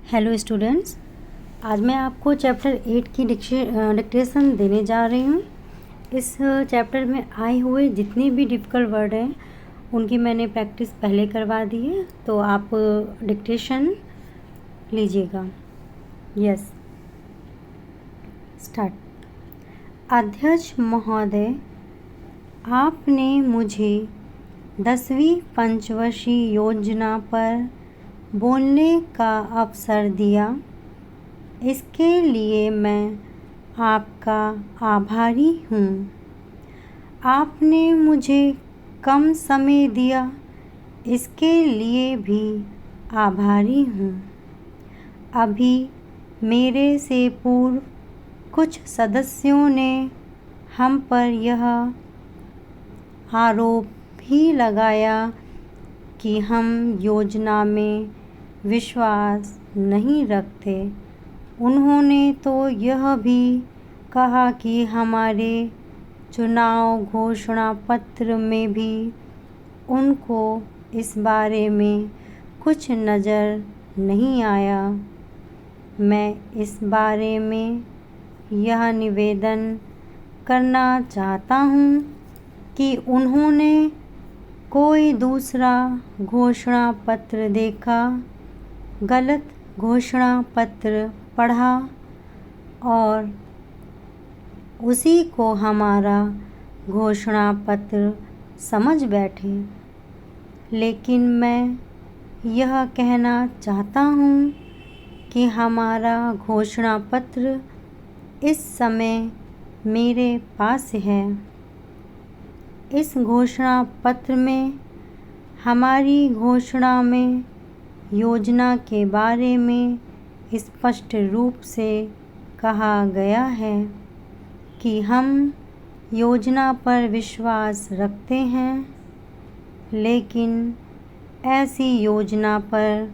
Hello students, आज मैं आपको चैप्टर 8 की डिक्टेशन देने जा रही हूँ। इस चैप्टर में आए हुए जितने भी डिफ़िकल्ट वर्ड हैं उनकी मैंने प्रैक्टिस पहले करवा दी है, तो आप डिक्टेशन लीजिएगा। Yes, start. अध्यक्ष महोदय, आपने मुझे 10वीं पंचवर्षीय योजना पर बोलने का अवसर दिया। इसके लिए मैं आपका आभारी हूँ। आपने मुझे कम समय दिया, इसके लिए भी आभारी हूँ। अभी मेरे से पूर्व कुछ सदस्यों ने हम पर यह आरोप भी लगाया कि हम योजना में विश्वास नहीं रखते। उन्होंने तो यह भी कहा कि हमारे चुनाव घोषणा पत्र में भी उनको इस बारे में कुछ नज़र नहीं आया। मैं इस बारे में यह निवेदन करना चाहता हूँ कि उन्होंने कोई दूसरा घोषणा पत्र देखा, गलत घोषणा पत्र पढ़ा और उसी को हमारा घोषणा पत्र समझ बैठे। लेकिन मैं यह कहना चाहता हूँ कि हमारा घोषणा पत्र इस समय मेरे पास है। इस घोषणा पत्र में हमारी घोषणा में योजना के बारे में स्पष्ट रूप से कहा गया है कि हम योजना पर विश्वास रखते हैं, लेकिन ऐसी योजना पर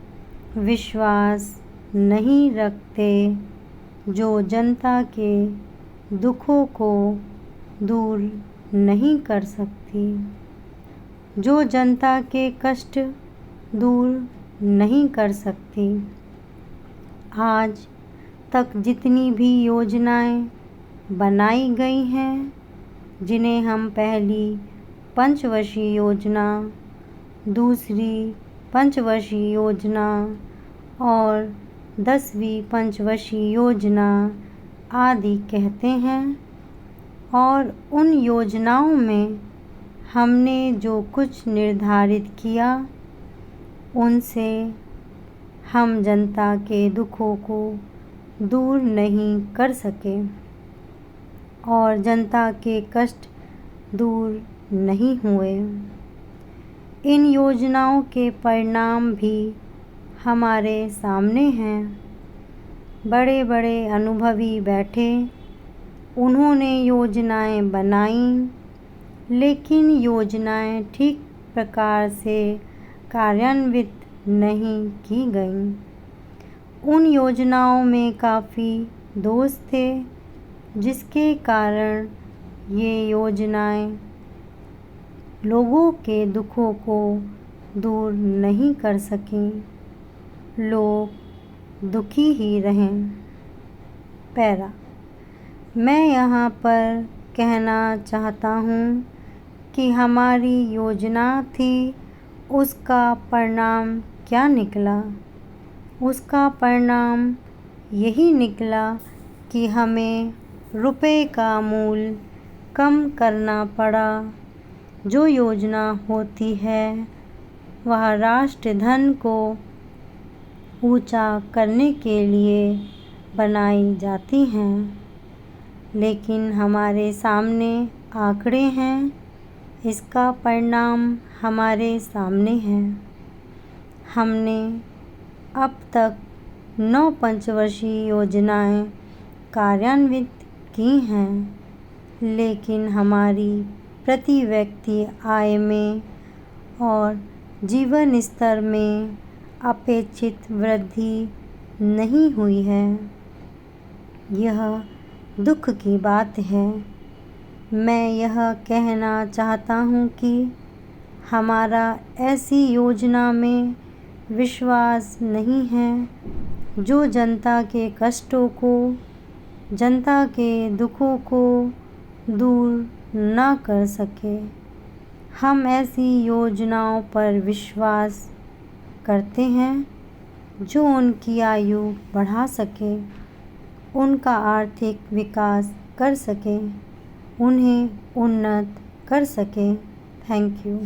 विश्वास नहीं रखते जो जनता के दुखों को दूर नहीं कर सकती, जो जनता के कष्ट दूर नहीं कर सकती। आज तक जितनी भी योजनाएं बनाई गई हैं, जिन्हें हम पहली पंचवर्षीय योजना, दूसरी पंचवर्षीय योजना और 10वीं पंचवर्षीय योजना आदि कहते हैं, और उन योजनाओं में हमने जो कुछ निर्धारित किया उनसे हम जनता के दुखों को दूर नहीं कर सके और जनता के कष्ट दूर नहीं हुए। इन योजनाओं के परिणाम भी हमारे सामने हैं। बड़े बड़े अनुभवी बैठे, उन्होंने योजनाएं बनाईं, लेकिन योजनाएं ठीक प्रकार से कार्यान्वित नहीं की गईं। उन योजनाओं में काफ़ी दोष थे, जिसके कारण ये योजनाएं लोगों के दुखों को दूर नहीं कर सकीं। लोग दुखी ही रहें। पैरा, मैं यहाँ पर कहना चाहता हूँ कि हमारी योजना थी, उसका परिणाम क्या निकला? उसका परिणाम यही निकला कि हमें रुपए का मूल्य कम करना पड़ा। जो योजना होती है वह राष्ट्र धन को ऊंचा करने के लिए बनाई जाती हैं, लेकिन हमारे सामने आंकड़े हैं, इसका परिणाम हमारे सामने है। हमने अब तक 9 पंचवर्षीय योजनाएं कार्यान्वित की हैं, लेकिन हमारी प्रति व्यक्ति आय में और जीवन स्तर में अपेक्षित वृद्धि नहीं हुई है। यह दुख की बात है। मैं यह कहना चाहता हूँ कि हमारा ऐसी योजना में विश्वास नहीं है जो जनता के कष्टों को, जनता के दुखों को दूर ना कर सके। हम ऐसी योजनाओं पर विश्वास करते हैं जो उनकी आयु बढ़ा सके, उनका आर्थिक विकास कर सके, उन्हें उन्नत कर सके। Thank you.